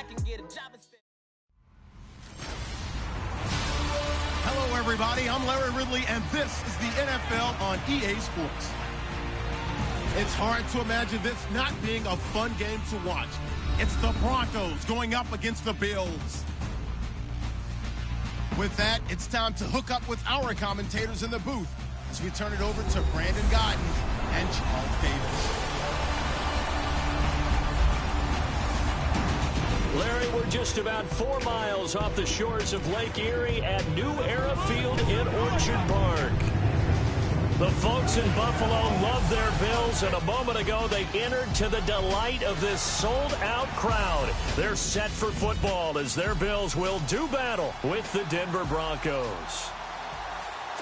can get a job instead. Hello, everybody. I'm Larry Ridley, and this is the NFL on EA Sports. It's hard to imagine this not being a fun game to watch. It's the Broncos going up against the Bills. With that, it's time to hook up with our commentators in the booth as we turn it over to Brandon Godden and Charles Davis. Larry, we're just about 4 miles off the shores of Lake Erie at New Era Field in Orchard Park. The folks in Buffalo love their Bills, and a moment ago they entered to the delight of this sold-out crowd. They're set for football as their Bills will do battle with the Denver Broncos.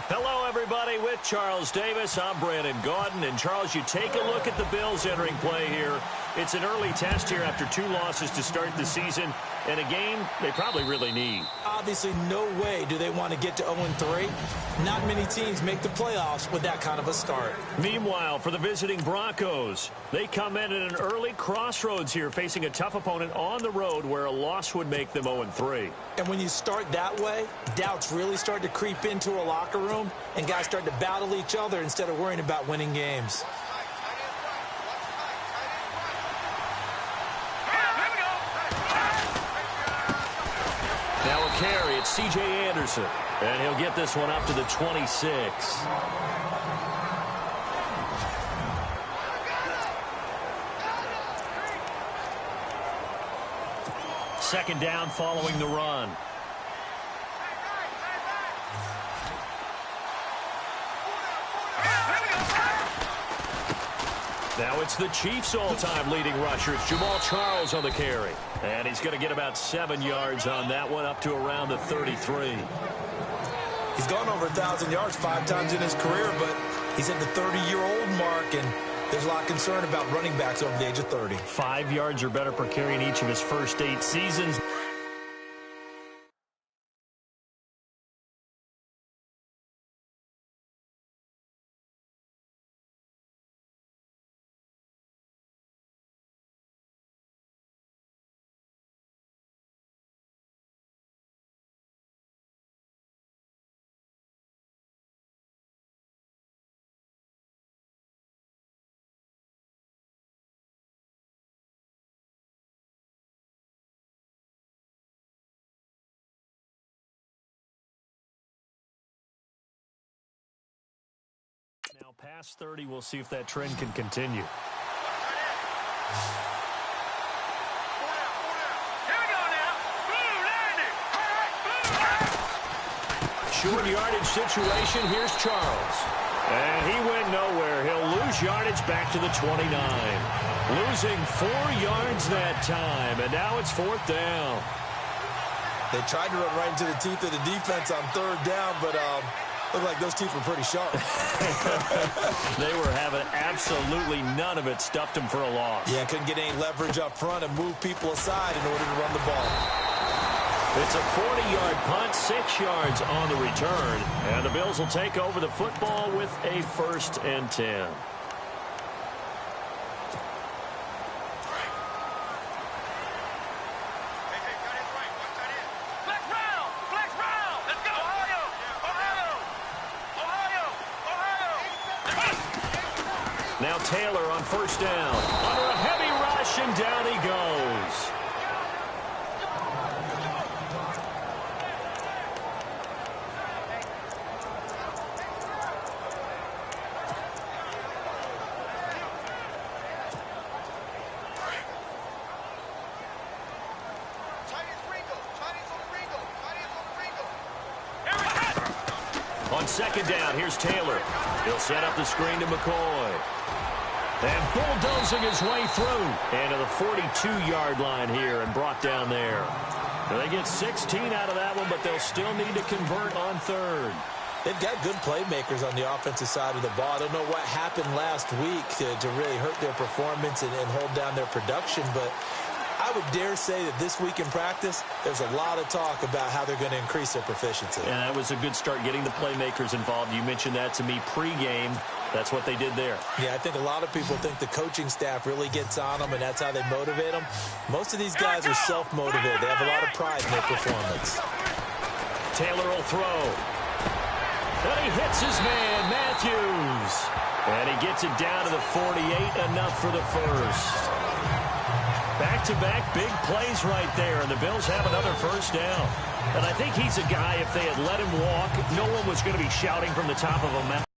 Hello, everybody. With Charles Davis, I'm Brandon Gaudin. And, Charles, you take a look at the Bills entering play here. It's an early test here after 2 losses to start the season, and a game they probably really need. Obviously, no way do they want to get to 0-3. Not many teams make the playoffs with that kind of a start. Meanwhile, for the visiting Broncos, they come in at an early crossroads here, facing a tough opponent on the road where a loss would make them 0-3. And when you start that way, doubts really start to creep into a locker room, and guys start to battle each other instead of worrying about winning games. Now a carry, it's C.J. Anderson, and he'll get this one up to the 26. Second down following the run. Now it's the Chiefs' all-time leading rusher. It's Jamal Charles on the carry. And he's going to get about 7 yards on that one, up to around the 33. He's gone over 1,000 yards 5 times in his career, but he's at the 30-year-old mark, and there's a lot of concern about running backs over the age of 30. 5 yards or better per carry in each of his first 8 seasons. Now past 30, we'll see if that trend can continue. Short yardage situation. Here's Charles. And he went nowhere. He'll lose yardage back to the 29. Losing 4 yards that time. And now it's 4th down. They tried to run right into the teeth of the defense on 3rd down, but looked like those teeth were pretty sharp. They were having absolutely none of it. Stuffed them for a loss. Yeah, couldn't get any leverage up front and move people aside in order to run the ball. It's a 40-yard punt, 6 yards on the return. And the Bills will take over the football with a 1st and 10. Now Taylor on 1st down. Under a heavy rush, and down he goes. On 2nd down, here's Taylor. He'll set up the screen to McCoy. And bulldozing his way through into the 42-yard line here and brought down there. Now they get 16 out of that one, but they'll still need to convert on 3rd. They've got good playmakers on the offensive side of the ball. I don't know what happened last week to really hurt their performance and hold down their production, but I would dare say that this week in practice, there's a lot of talk about how they're going to increase their proficiency. And that was a good start getting the playmakers involved. You mentioned that to me pregame. That's what they did there. Yeah, I think a lot of people think the coaching staff really gets on them, and that's how they motivate them. Most of these guys are self-motivated. They have a lot of pride in their performance. Taylor will throw. And he hits his man, Matthews. And he gets it down to the 48, enough for the first. Back-to-back big plays right there, and the Bills have another first down. And I think he's a guy, if they had let him walk, no one was going to be shouting from the top of a mountain.